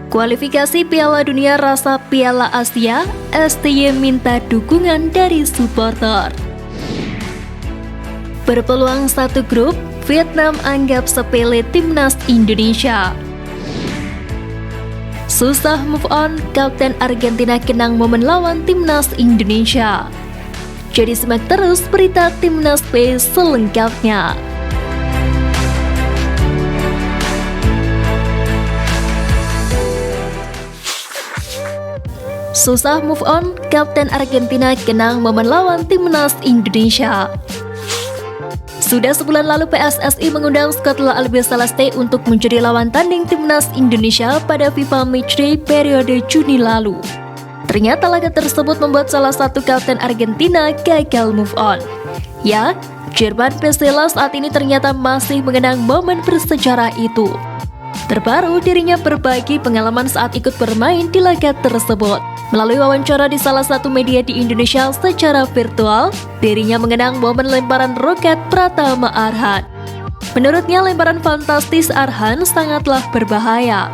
Kualifikasi Piala Dunia rasa Piala Asia, STY minta dukungan dari supporter. Berpeluang satu grup, Vietnam anggap sepele timnas Indonesia. Susah move on, Kapten Argentina kenang momen lawan timnas Indonesia. Jadi simak terus berita Timnas B selengkapnya. Susah move on, Kapten Argentina kenang momen lawan timnas Indonesia. Sudah sebulan lalu PSSI mengundang Skotla Albiceleste untuk menjadi lawan tanding timnas Indonesia pada FIFA Matchday periode Juni lalu. Ternyata laga tersebut membuat salah satu kapten Argentina gagal move on. Ya, Jerman Pesela saat ini ternyata masih mengenang momen bersejarah itu. Terbaru dirinya berbagi pengalaman saat ikut bermain di laga tersebut. Melalui wawancara di salah satu media di Indonesia secara virtual, dirinya mengenang momen lemparan roket Pratama Arhan. Menurutnya lemparan fantastis Arhan sangatlah berbahaya.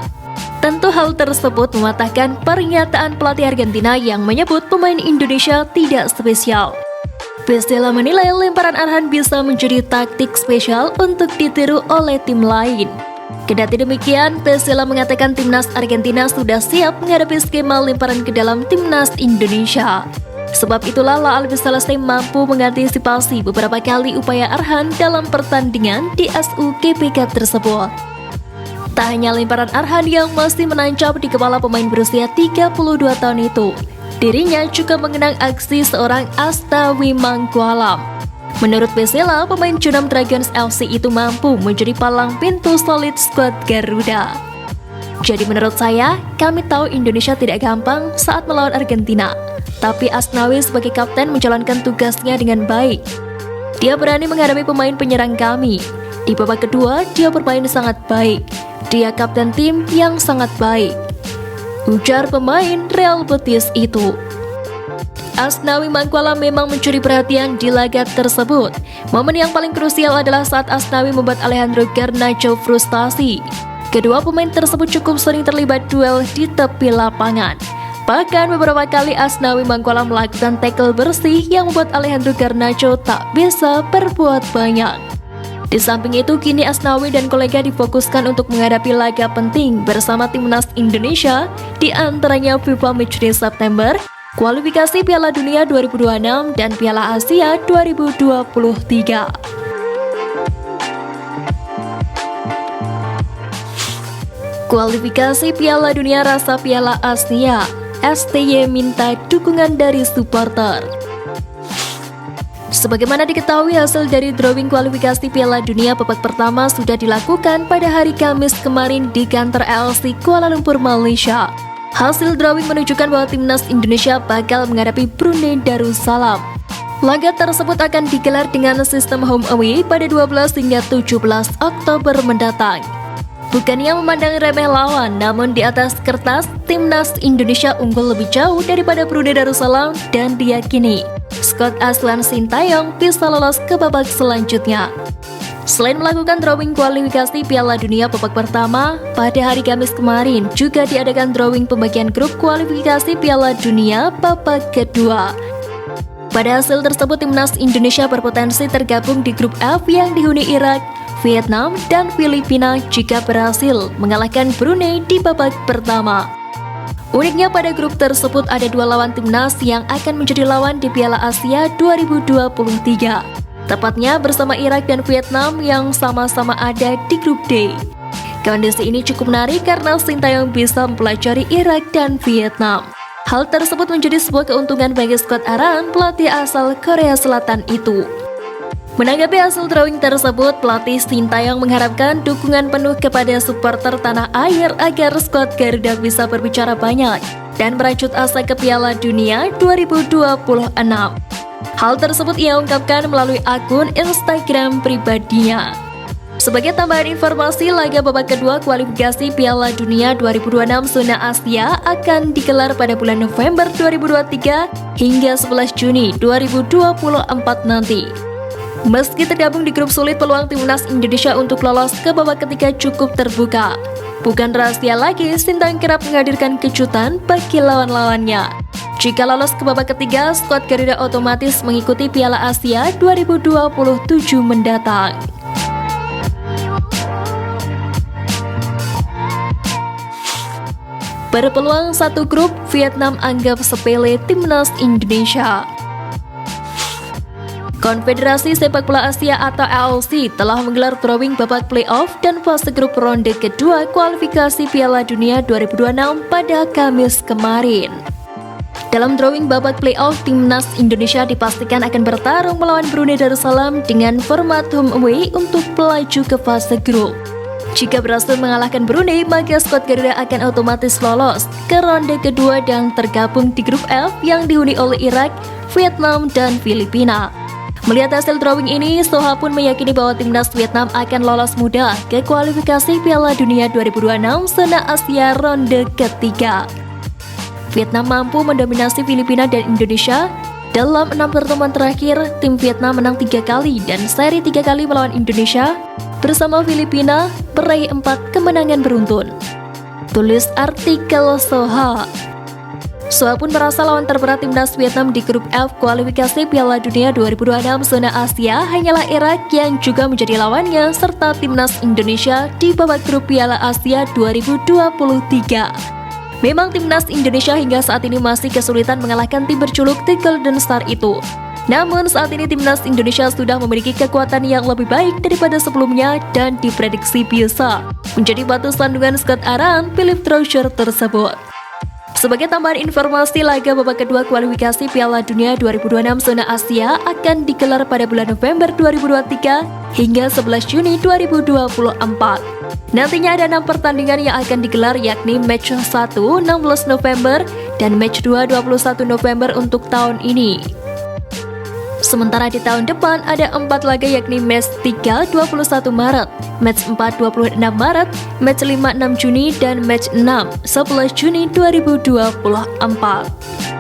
Tentu hal tersebut mematahkan pernyataan pelatih Argentina yang menyebut pemain Indonesia tidak spesial. Pesela menilai lemparan Arhan bisa menjadi taktik spesial untuk ditiru oleh tim lain. Kendati demikian, Pesela mengatakan timnas Argentina sudah siap menghadapi skema lemparan ke dalam timnas Indonesia. Sebab itulah La Albiceleste mampu mengantisipasi beberapa kali upaya Arhan dalam pertandingan di SUGPK tersebut. Tak hanya lemparan Arhan yang masih menancap di kepala pemain berusia 32 tahun itu, dirinya juga mengenang aksi seorang Astawi Mangkualam. Menurut Pesela, pemain Junam Dragons FC itu mampu menjadi palang pintu solid skuad Garuda. Jadi menurut saya, kami tahu Indonesia tidak gampang saat melawan Argentina, tapi Asnawi sebagai kapten menjalankan tugasnya dengan baik. Dia berani menghadapi pemain penyerang kami. Di babak kedua, dia bermain sangat baik. Dia kapten tim yang sangat baik, ujar pemain Real Betis itu. Asnawi Mangkualam memang mencuri perhatian di laga tersebut. Momen yang paling krusial adalah saat Asnawi membuat Alejandro Garnacho frustasi. Kedua pemain tersebut cukup sering terlibat duel di tepi lapangan. Bahkan beberapa kali Asnawi Mangkualam melakukan tackle bersih yang membuat Alejandro Garnacho tak bisa berbuat banyak. Di samping itu, kini Asnawi dan kolega difokuskan untuk menghadapi laga penting bersama timnas Indonesia, di antaranya FIFA Matchday September, kualifikasi Piala Dunia 2026, dan Piala Asia 2023. Kualifikasi Piala Dunia rasa Piala Asia, STY minta dukungan dari supporter. Sebagaimana diketahui, hasil dari drawing kualifikasi Piala Dunia babak pertama sudah dilakukan pada hari Kamis kemarin di kantor ALC Kuala Lumpur, Malaysia. Hasil drawing menunjukkan bahwa timnas Indonesia bakal menghadapi Brunei Darussalam. Laga tersebut akan digelar dengan sistem home away pada 12 hingga 17 Oktober mendatang. Bukannya memandang remeh lawan, namun di atas kertas, timnas Indonesia unggul lebih jauh daripada Brunei Darussalam dan diyakini skuad Aslan Sintayong bisa lolos ke babak selanjutnya. Selain melakukan drawing kualifikasi Piala Dunia babak pertama, pada hari Kamis kemarin juga diadakan drawing pembagian grup kualifikasi Piala Dunia babak kedua. Pada hasil tersebut, timnas Indonesia berpotensi tergabung di grup F yang dihuni Irak, Vietnam, dan Filipina jika berhasil mengalahkan Brunei di babak pertama. Uniknya pada grup tersebut ada dua lawan timnas yang akan menjadi lawan di Piala Asia 2023. Tepatnya bersama Irak dan Vietnam yang sama-sama ada di grup D. Kondisi ini cukup menarik karena Sintayong bisa mempelajari Irak dan Vietnam. Hal tersebut menjadi sebuah keuntungan bagi skuad Aran, pelatih asal Korea Selatan itu. Menanggapi hasil drawing tersebut, pelatih Sintayong mengharapkan dukungan penuh kepada supporter tanah air agar skuad Garuda bisa berbicara banyak dan merajut asa ke Piala Dunia 2026. Hal tersebut ia ungkapkan melalui akun Instagram pribadinya. Sebagai tambahan informasi, laga babak kedua kualifikasi Piala Dunia 2026 zona Asia akan digelar pada bulan November 2023 hingga 11 Juni 2024 nanti. Meski tergabung di grup sulit, peluang timnas Indonesia untuk lolos ke babak ketiga cukup terbuka. Bukan rahasia lagi, Sintayong kerap menghadirkan kejutan bagi lawan-lawannya. Jika lolos ke babak ketiga, skuad Garuda otomatis mengikuti Piala Asia 2027 mendatang. Berpeluang satu grup, Vietnam anggap sepele timnas Indonesia. Konfederasi Sepak Bola Asia atau AOC telah menggelar drawing babak playoff dan fase grup ronde kedua kualifikasi Piala Dunia 2026 pada Kamis kemarin. Dalam drawing babak playoff, timnas Indonesia dipastikan akan bertarung melawan Brunei Darussalam dengan format home away untuk melaju ke fase grup. Jika berhasil mengalahkan Brunei, maka skuad Garuda akan otomatis lolos ke ronde kedua dan tergabung di grup F yang dihuni oleh Irak, Vietnam, dan Filipina. Melihat hasil drawing ini, Soha pun meyakini bahwa timnas Vietnam akan lolos mudah ke kualifikasi Piala Dunia 2026 zona Asia ronde ketiga. Vietnam mampu mendominasi Filipina dan Indonesia. Dalam 6 pertemuan terakhir, tim Vietnam menang 3 kali dan seri 3 kali melawan Indonesia. Bersama Filipina, meraih 4 kemenangan beruntun. Tulis artikel Soha. Soha pun merasa lawan terberat timnas Vietnam di grup F kualifikasi Piala Dunia 2026 zona Asia hanyalah Irak yang juga menjadi lawannya serta timnas Indonesia di babak grup Piala Asia 2023. Memang timnas Indonesia hingga saat ini masih kesulitan mengalahkan tim berjuluk The Golden Star itu. Namun saat ini timnas Indonesia sudah memiliki kekuatan yang lebih baik daripada sebelumnya dan diprediksi bisa menjadi batu sandungan skuad arahan Philipp Trauschur tersebut. Sebagai tambahan informasi, laga babak kedua kualifikasi Piala Dunia 2026 zona Asia akan digelar pada bulan November 2023 hingga 11 Juni 2024. Nantinya ada 6 pertandingan yang akan digelar, yakni match 1 16 November dan match 2 21 November untuk tahun ini. Sementara di tahun depan ada 4 laga, yakni match 3 21 Maret, match 4 26 Maret, match 5 6 Juni, dan match 6 11 Juni 2024.